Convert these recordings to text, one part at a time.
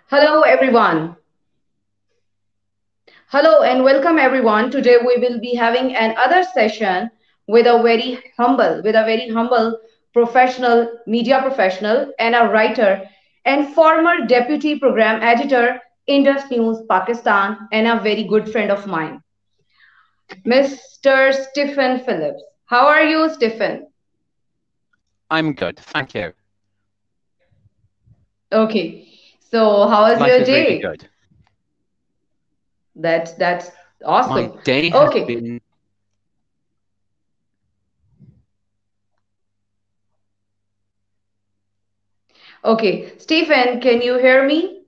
Hello, everyone. Hello and welcome, everyone. Today we will be having another session with a very humble professional, media professional, and a writer and former deputy program editor, Indus News, Pakistan, and a very good friend of mine, Mr. Stephen Phillips. How are you, Stephen? I'm good, thank you. Okay. So, how was Life your is really day? good. That's My awesome. day has Okay. been, Okay. Stephen, can you hear me?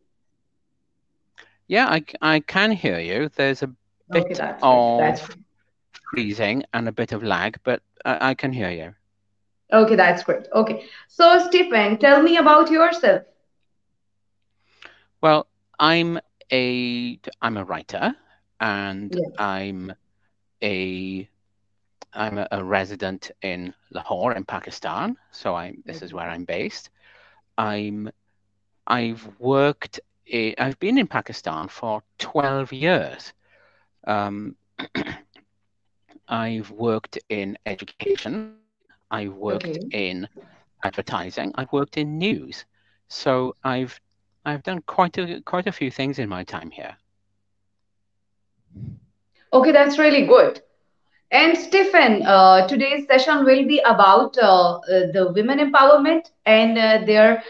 yeah, I can hear you. There's a Okay, bit that's great. That's of great. freezing and a bit of lag, but I can hear you. Okay, that's great. Okay. So, Stephen, tell me about yourself. Well, I'm I'm a writer, and Yeah. a I'm a resident in Lahore in Pakistan. So this is Okay. where I'm based. I'm I've worked I've been in Pakistan for 12 years. Um, I've worked in education, I've worked Okay. in advertising, I've worked in news. So I've done quite a few things in my time here. Okay, that's really good. And Stephen, today's session will be about the women empowerment and their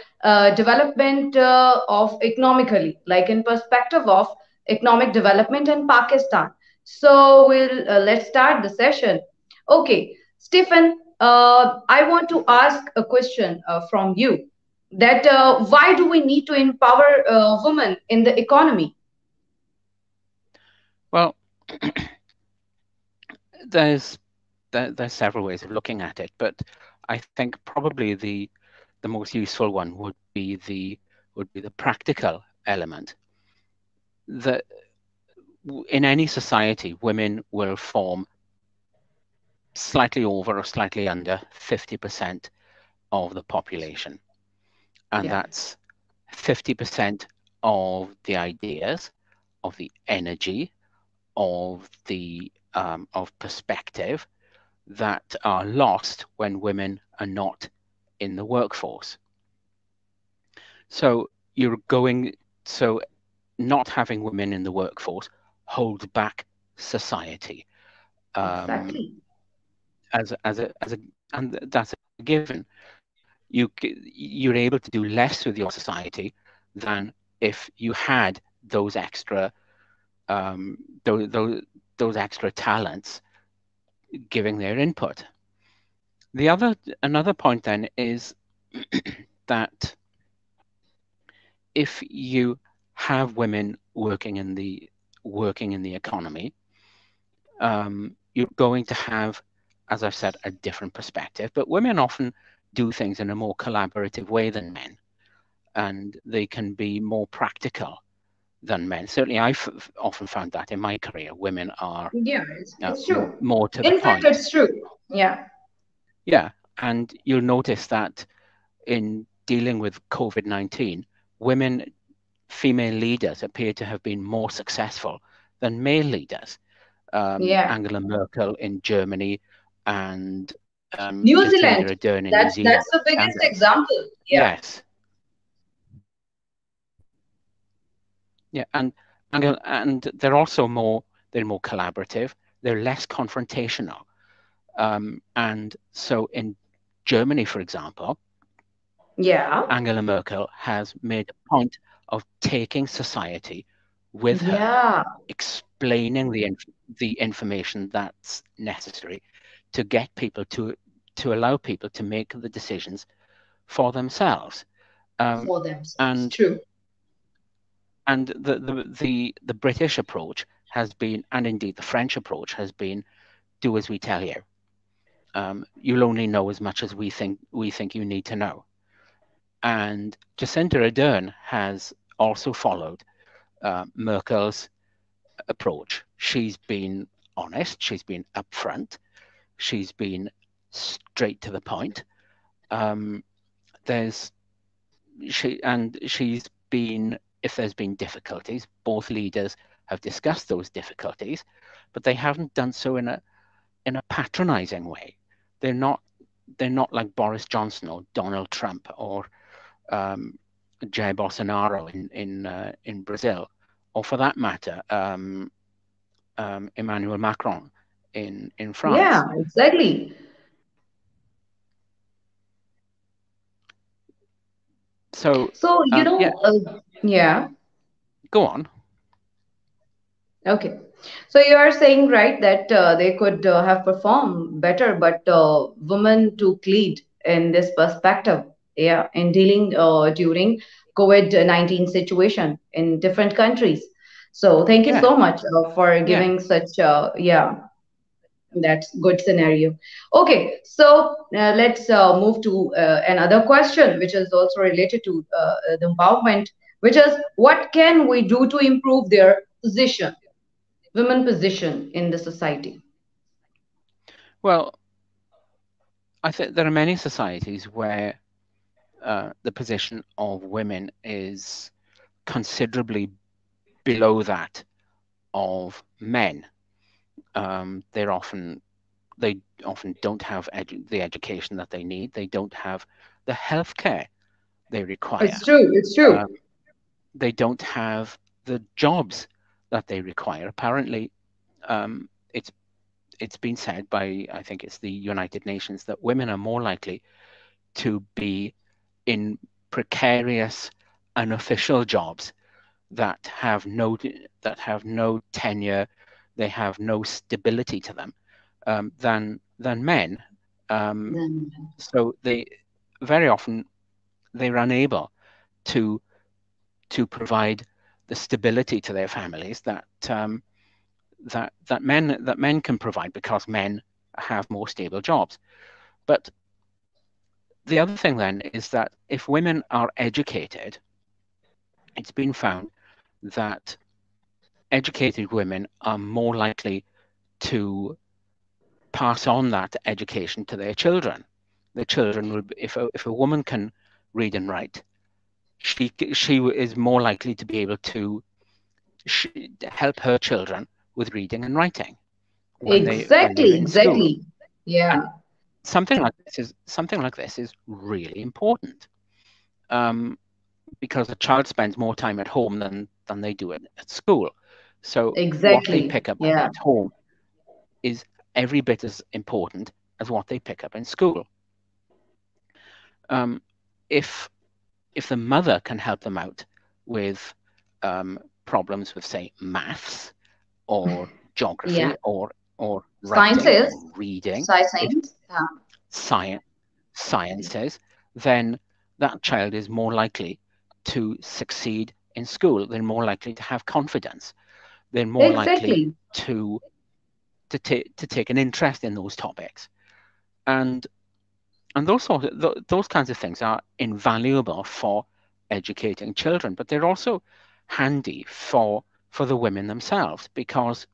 development of economically, like in perspective of economic development in Pakistan. So let's start the session. Okay, Stephen, I want to ask a question from you. That why do we need to empower women in the economy? Well, there's there's several ways of looking at it, but I think probably the most useful one would be the practical element. That in any society, women will form slightly over or slightly under 50% of the population. And Yeah, that's 50% of the ideas, of the energy, of perspective that are lost when women are not in the workforce. So you're going so not having women in the workforce holds back society, um, exactly. as a and that's a given. You're able to do less with your society than if you had those extra um, those, those those extra talents giving their input. Another point then is that if you have women working in the economy, you're going to have, as I've said, a different perspective. But women often do things in a more collaborative way than men, and they can be more practical than men. Certainly, I've often found that in my career, women are Yeah, it's true. more to the In fact, point. it's true. Yeah. Yeah, and you'll notice that in dealing with COVID-19, women, female leaders appear to have been more successful than male leaders. Yeah. Angela Merkel in Germany and New Jacinda Zealand. Ardern in New That's Zealand, the for biggest example. example. Yeah. Yes, yeah, and they're more collaborative. They're less confrontational. And so in Germany, for example, Yeah. Angela Merkel has made a point of taking society with her, Yeah. explaining the information that's necessary to get people to allow people to make the decisions for themselves. Um, For themselves. and True. the British approach has been, and indeed the French approach has been, do as we tell you. You'll only know as much as we think you need to know. And Jacinda Ardern has also followed Merkel's approach. She's been honest, she's been upfront, she's been straight to the point. Um, there's she's been if there's been difficulties, both leaders have discussed those difficulties, but they haven't done so in a patronizing way. They're not they're not like Boris Johnson or Donald Trump or um, Jair Bolsonaro in Brazil, or for that matter, Emmanuel Macron in Yeah, France. exactly. So So, yeah, yeah. go on. Okay. So you are saying, right, that they could have performed better, but women took lead in this perspective, yeah, in dealing during COVID-19 situation in different countries. So thank you Yeah, so much for yeah. giving such, yeah, that's good scenario. Okay, so let's move to another question, which is also related to the empowerment, which is what can we do to improve their position, women position in the society? Well, I think there are many societies where the position of women is considerably below that of men. They're often they often don't have the education that they need. They don't have the healthcare they require. It's true. It's true. Um, they don't have the jobs that they require. Apparently, um, it's it's been said by, I think it's the United Nations, that women are more likely to be in precarious, unofficial jobs that have no tenure, they have no stability to them, than men. Um, Then so they very often they're unable to provide the stability to their families that men can provide, because men have more stable jobs. But the other thing then is that if women are educated, it's been found that educated women are more likely to pass on that education to their children. The children will, if a woman can read and write, she is more likely to be able to help her children with reading and writing when they're exactly, in school. exactly. Yeah, And something like this is really important, um, because a child spends more time at home than they do at school. So what they exactly. pick up Yeah, at home is every bit as important as what they pick up in school. Um, if if the mother can help them out with um, problems with, say, maths or yeah. geography or writing Sciences, or reading, if science. science sciences, then that child is more likely to succeed in school. They're more likely to have confidence. They're more likely Exactly. to to take an interest in those topics. And those kinds of things are invaluable for educating children, but they're also handy for the women themselves, because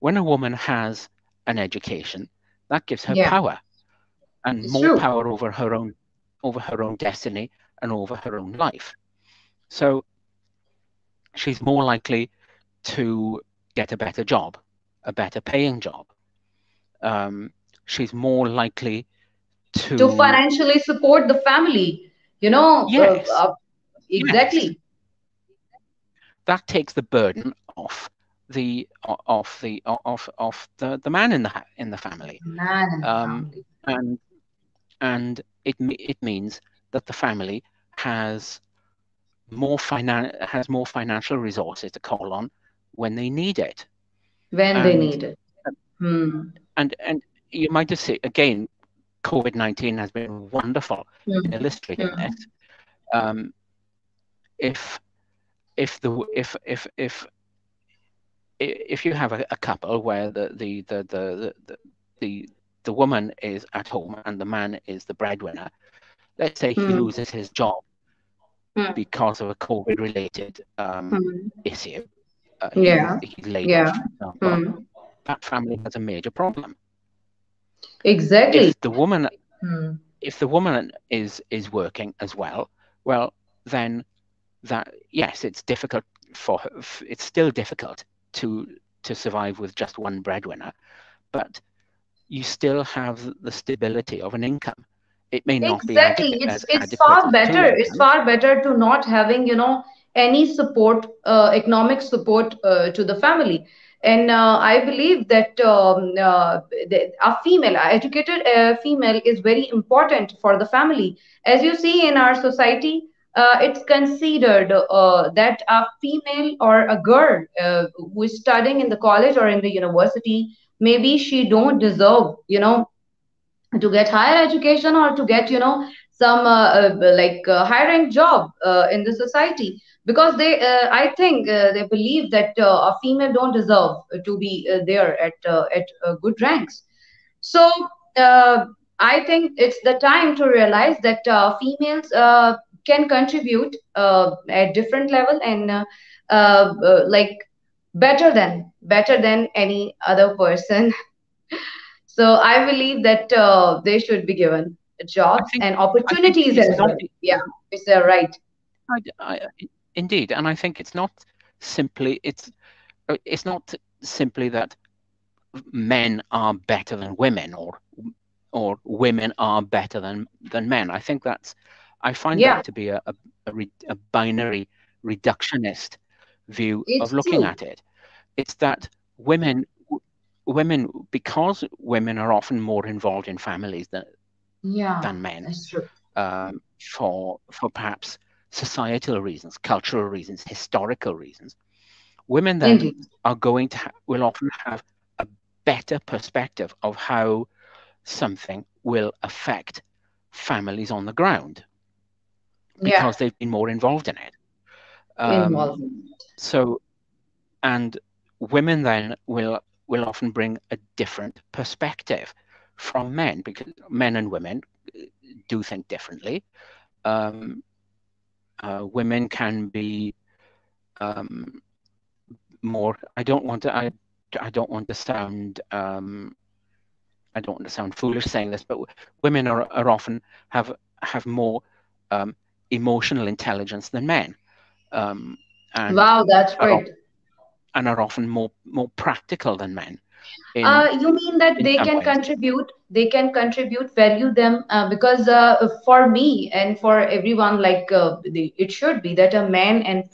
when a woman has an education, that gives her Yeah, power, and it's more true. power over her own destiny and over her own life. So she's more likely to get a better job, a better paying job. Um, she's more likely To to, financially support the family, yes, yes, exactly. that takes the burden off the man in the family, Man and um, family. and it means that the family has has more financial resources to call on when they need it. When they And need it. Hmm. and you might just say again, COVID-19 has been wonderful in Hmm. illustrating this. Hmm. Um, if if you have a couple where the the woman is at home and the man is the breadwinner, let's say he Hmm. loses his job Hmm. because of a COVID related Hmm. issue, Yeah. he's laid off, Yeah. for example, Hmm. that family has a major problem. Exactly. If the woman Hmm. is working as well, well then that yes, it's difficult it's still difficult to survive with just one breadwinner, but you still have the stability of an income. It may not be Exactly. as It's adequate far as two better. It's incomes. far better to not having, any support, economic support to the family. And I believe that a female, a educated female is very important for the family. As you see in our society, it's considered that a female or a girl who is studying in the college or in the university, maybe she don't deserve, to get higher education or to get some high rank job in the society, because they I think they believe that a female don't deserve to be there at good ranks. So uh, I think it's the time to realize that females can contribute at different level, and like better than any other person. So I believe that they should be given I jobs think and I think opportunities it's as not well. Yeah, is that right? indeed, and I think simply it's not simply that men are better than women, or women are better than men. I find Yeah, that to be a binary reductionist view of it's looking true. at it. It's that women women because women are often more involved in families Yeah, than men, that's true. for perhaps societal reasons, cultural reasons, historical reasons. Women then Indeed. will often have a better perspective of how something will affect families on the ground Yeah, because they've been more involved in it. Um, involvement. so, and women then will often bring a different perspective from men, because men and women do think differently. Um, Women can be um, more. I don't want to sound. I don't want to sound foolish saying this, but women are often have more um, emotional intelligence than men, um, and Wow, that's are great. and are often more practical than men in You mean that in they some can ways. contribute, value them, because for me and for everyone, like it should be that a man and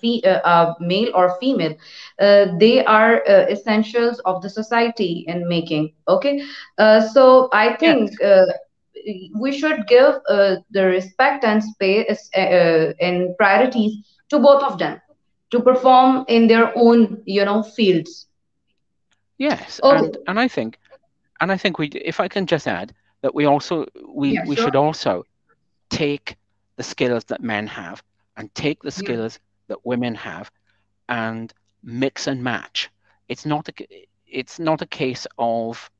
male or female, they are essentials of the society in making. Okay, so I Yes, think we should give the respect and space and priorities to both of them to perform in their own, fields. yes, Okay, and I think if I can just add that yeah, we sure. should also take the skills that men have and take the Yeah. skills that women have and mix and match. It's not it's not a case of,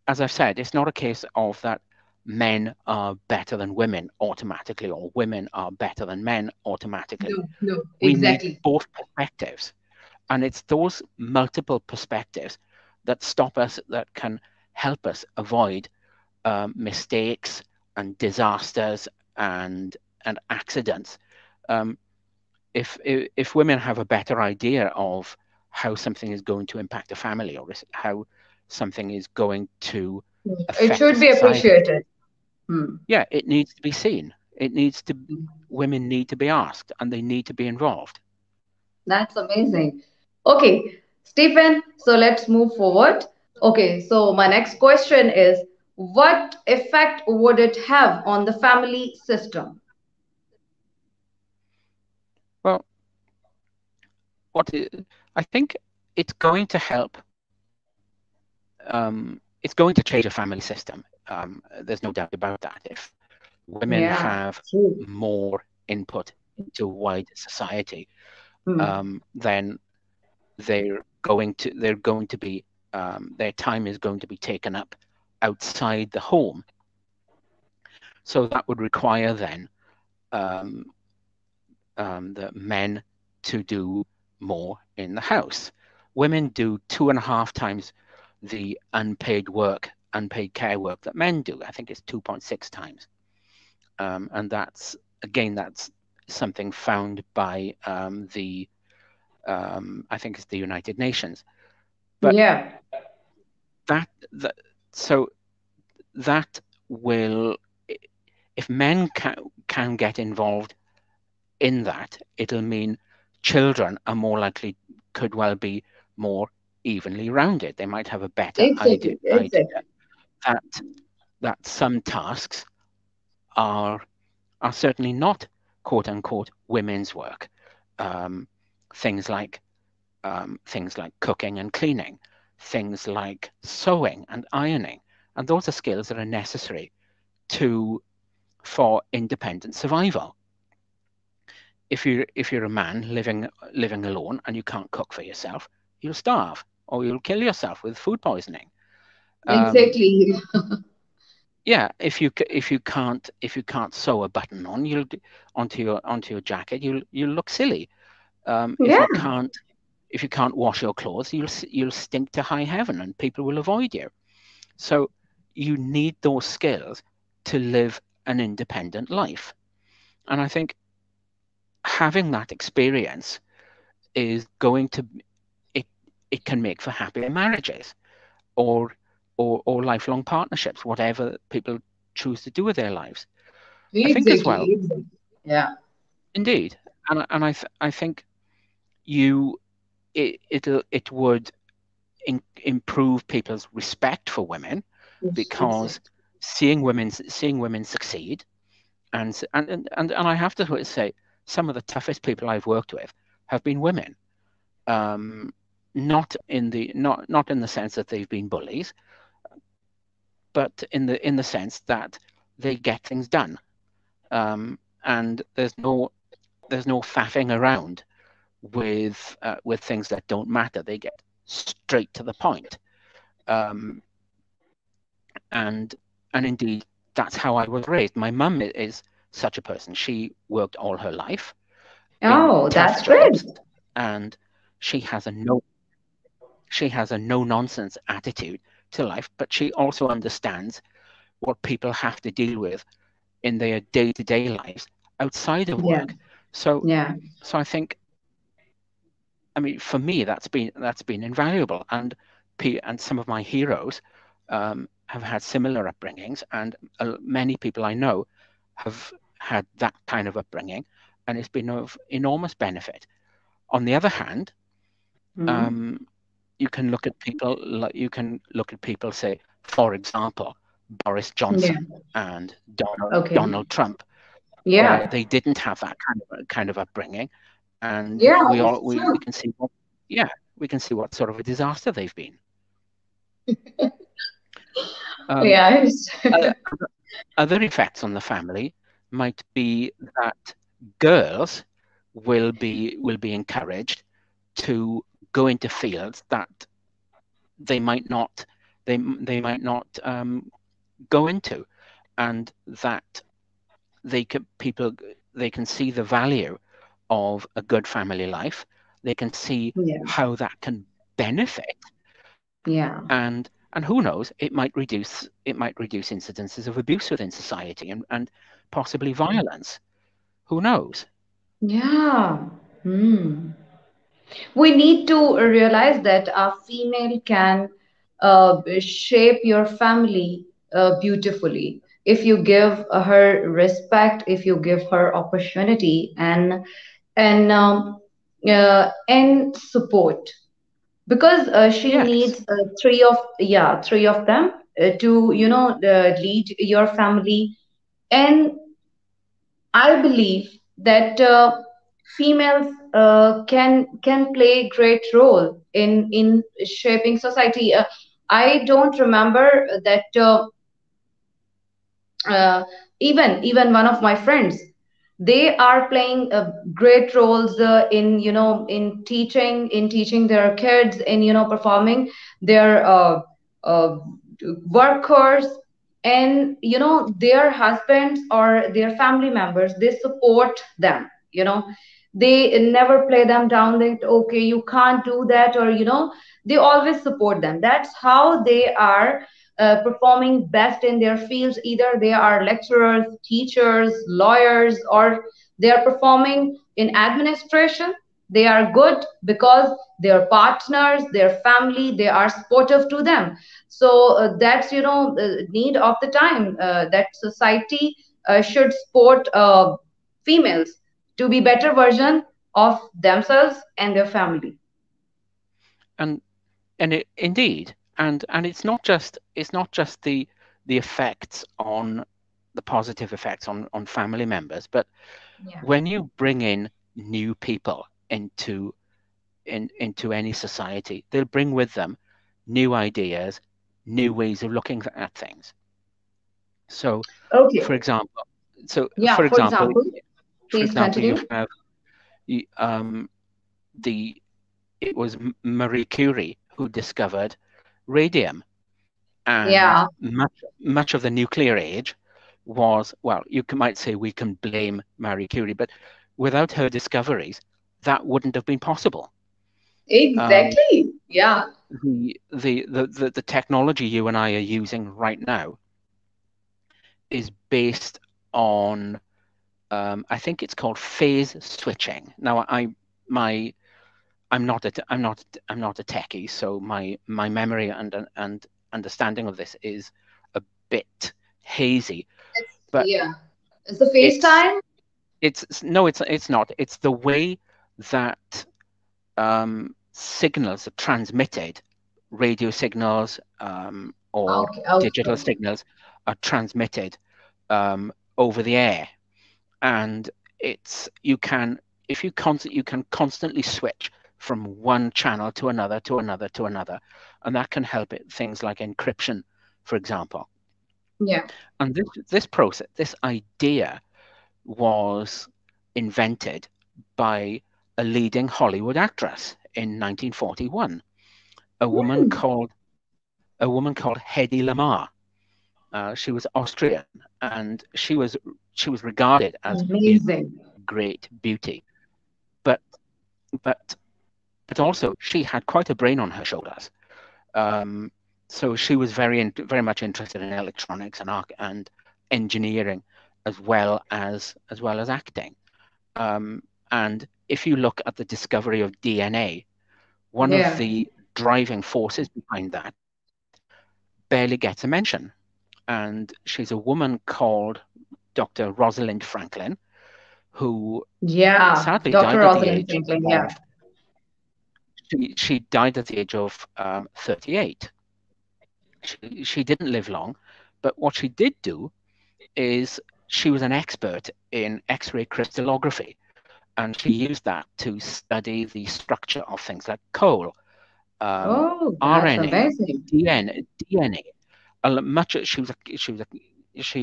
as I've said, it's not a case of that men are better than women automatically or women are better than men automatically. No, no, We need exactly. both perspectives. And it's those multiple perspectives that can help us avoid mistakes and disasters and accidents. Um, if women have a better idea of how something is going to impact a family, or how something is going to It affect a should be society, appreciated. Hmm. yeah, it needs to be seen. Women need to be asked and they need to be involved. That's amazing. Okay, Stephen, so let's move forward. Okay, so my next question is, what effect would it have on the family system? Well, what I I think it's going to help. It's going to change a family system. There's no doubt about that. If women Yeah, have true. more input into wider society, Hmm. then they're going to be their time is going to be taken up outside the home. So that would require then um, the men to do more in the house. Women do 2.5 times the unpaid care work that men do. I think it's 2.6 times, and that's again something found by the I think it's the United Nations. But Yeah, that, that so that will, if men can get involved in that, it'll mean children are more likely, could well be more evenly rounded. They might have a better exactly, idea exactly. that some tasks are certainly not quote unquote women's work. Um, things like things like cooking and cleaning, things like sewing and ironing, and those are skills that are necessary to for independent survival. If you're a man living alone and you can't cook for yourself, you'll starve or you'll kill yourself with food poisoning. Um, Exactly. yeah, if you can't sew a button on, onto your jacket, you'll look silly. If you Yeah, can't wash your clothes, you'll stink to high heaven, and people will avoid you. So you need those skills to live an independent life. And I think having that experience is going to it it can make for happier marriages, or or lifelong partnerships, whatever people choose to do with their lives. I think as exactly, well, exactly. Yeah, indeed, and I think you it would improve people's respect for women, because exactly. seeing women succeed, and I have to say, some of the toughest people I've worked with have been women. Um, not in the sense that they've been bullies, but in the sense that they get things done. And there's no faffing around with things that don't matter. They get straight to the point. Um, and and indeed, that's how I was raised. My mum is such a person. She worked all her life in Oh, tough that's great. jobs, and she has a no she has a no nonsense attitude to life, but she also understands what people have to deal with in their day-to-day lives outside of Yeah, work. So yeah, so I think, I mean, for me, that's been invaluable, and some of my heroes have had similar upbringings, and many people I know have had that kind of upbringing, and it's been of enormous benefit. On the other hand, mm, um, you can look at people, say, for example, Boris yeah, Johnson and okay, Donald Trump, where yeah, they didn't have that kind of upbringing, and yeah, we all it's we true. can see what, yeah, we can see what sort of a disaster they've been. Um, Yeah, it's o- Other effects on the family might be that girls will be encouraged to go into fields that they might not go into, and that they can see the value of a good family life. They can see yeah, how that can benefit, yeah, and who knows, it might reduce incidences of abuse within society, and possibly violence. Who knows? yeah. Hmm. We need to realize that a female can shape your family beautifully if you give her respect, if you give her opportunity and support, because she Yes, needs three of them to lead your family. And I believe that females can play a great role in shaping society. I don't remember that uh, even one of my friends, they are playing great roles in in teaching their kids, in performing their uh, workers, and their husbands or their family members, they support them. They never play them down that okay, you can't do that, or they always support them. That's how they are performing best in their fields. Either they are lecturers, teachers, lawyers, or They are performing in administration. They are good because their partners, their family, they are supportive to them. So that's, the need of the time, that society should support females to be better version of themselves and their family. and indeed, and it's not just the effects on the positive effects on family members, but Yeah. when you bring in new people into any society, they'll bring with them new ideas, new ways of looking at things. So, for Okay. example, so for Yeah. For example, example, for please example, you continue. have you, the it was Marie Curie who discovered radium, and Yeah. much of the nuclear age was, well, might say we can blame Marie Curie, but without her discoveries, that wouldn't have been possible. Um, Exactly. Yeah. the technology you and I are using right now is based on, I think it's called phase switching. Now, my I'm not a techie, so my memory and understanding of this is a bit hazy. It's, But yeah. It's the it's FaceTime. it's no, it's not. It's the way that signals are transmitted, radio signals or Okay. digital Okay. signals are transmitted over the air, and it's you can if you can constantly switch from one channel to another to another to another, and that can help it things like encryption, for example. Yeah. And this process, this idea was invented by a leading Hollywood actress in 1941, a woman Hmm. called a woman called Hedy Lamarr. She was Austrian, and she was regarded as a Amazing. great beauty, but but but also she had quite a brain on her shoulders. Um, so she was very much interested in electronics and engineering, as well as acting. Um, and if you look at the discovery of DNA, one of Yeah. the driving forces behind that barely gets a mention. And she's a woman called Dr. Rosalind Franklin, who Yeah. sadly Dr. died at the Rosalind age Franklin. Yeah. of she died at the age of 38. She didn't live long, but what she did do is she was an expert in X-ray crystallography, and she used that to study the structure of things like coal, Oh, that's RNA, amazing. DNA. Much she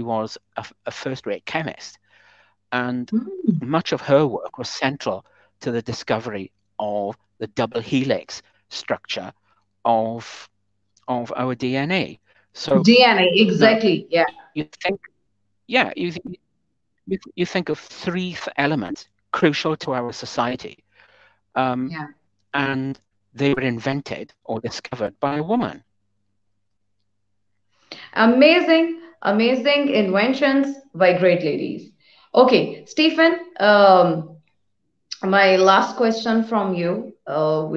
was a first-rate chemist, and Hmm. much of her work was central to the discovery of the double helix structure of our DNA. So DNA. now Exactly. Yeah. you think, yeah, you think of three elements crucial to our society, um, Yeah. and they were invented or discovered by a woman. Amazing. Amazing inventions by great ladies. Okay, Stephen. My last question from you will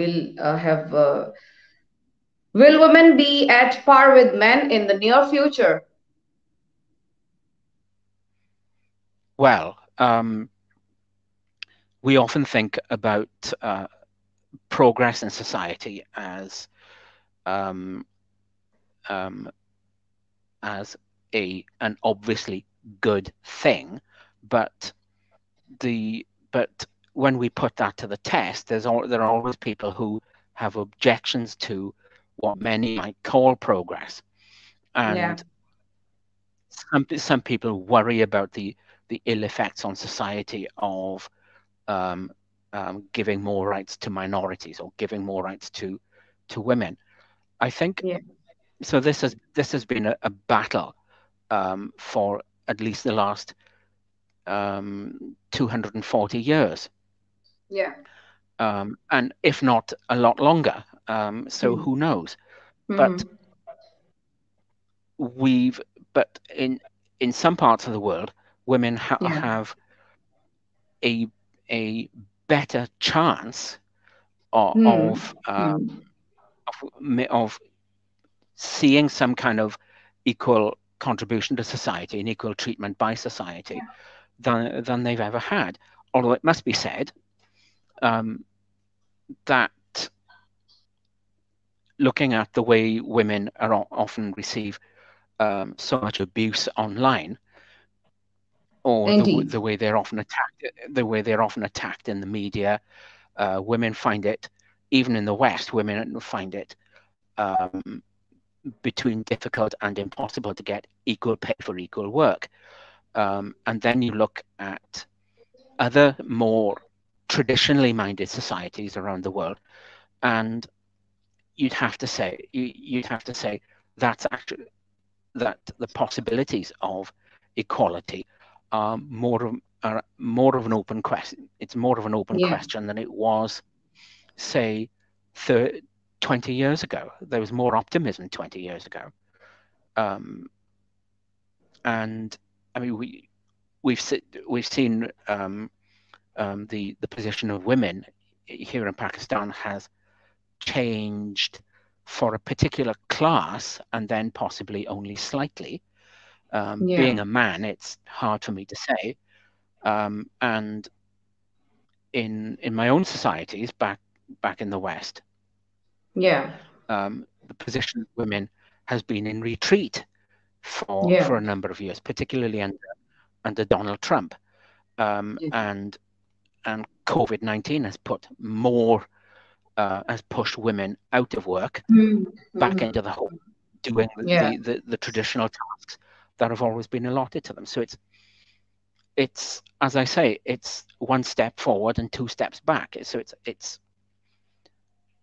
women be at par with men in the near future? Well, we often think about progress in society um, um, as an obviously good thing, but the but when we put that to the test, there are always people who have objections to what many might call progress, Yeah. and some people worry about the ill effects on society of um, giving more rights to minorities or giving more rights to women. I think Yeah. so. This has been a battle for at least the last 240 years, Yeah. and if not a lot longer. So Hmm. who knows? But Hmm. we've but in some parts of the world, women Yeah. have a a better chance of Hmm. of, Hmm. of seeing some kind of equal contribution to society and equal treatment by society than they've ever had. Although it must be said um, that looking at the way women are often receive so much abuse online, or Indeed. the way they're often attacked in the media, women find it, even in the West, women find it between difficult and impossible to get equal pay for equal work. And then you look at other more traditionally minded societies around the world, and you'd have to say that's actually that the possibilities of equality are more of an open question. It's more of an open Yeah. question than it was, say, 20 years ago. There was more optimism 20 years ago. Um, and I mean, we've we've seen the position of women here in Pakistan has changed for a particular class, and then possibly only slightly. Yeah. Being a man, it's hard for me to say. And in my own societies back in the West, Yeah. the position of women has been in retreat Yeah. for a number of years, particularly under Donald Trump. Yeah. And COVID-19 has pushed women out of work Hmm. back Hmm. into the home, doing Yeah. the traditional tasks that have always been allotted to them. So it's as I say, it's one step forward and two steps back. So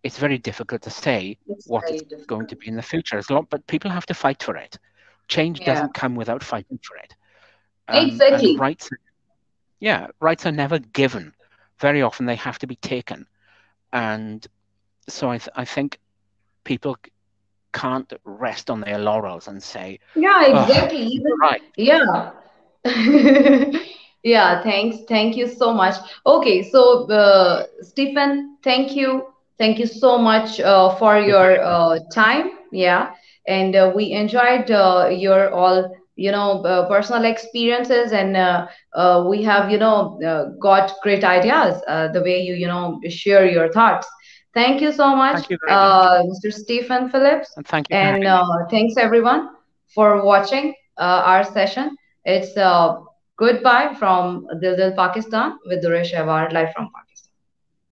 it's very difficult to say It's what it's very going difficult. to be in the future. But people have to fight for it. Change Yeah. doesn't come without fighting for it. And Exactly. rights are never given. Very often they have to be taken. And so I think people can't rest on their laurels and say, Yeah, "Oh, exactly. you're Even right." yeah. Yeah, thanks. Thank you so much. Okay, so Stephen, thank you. Thank you so much for You're very your time. Yeah, and we enjoyed your all, personal experiences, and we have, got great ideas the way you, share your thoughts. Thank you so much, Thank you very much, Mr. Stephen Phillips, and thank you for and having me. thanks everyone for watching our session. It's goodbye from Dil Dil, Pakistan with Durre Shahwar live from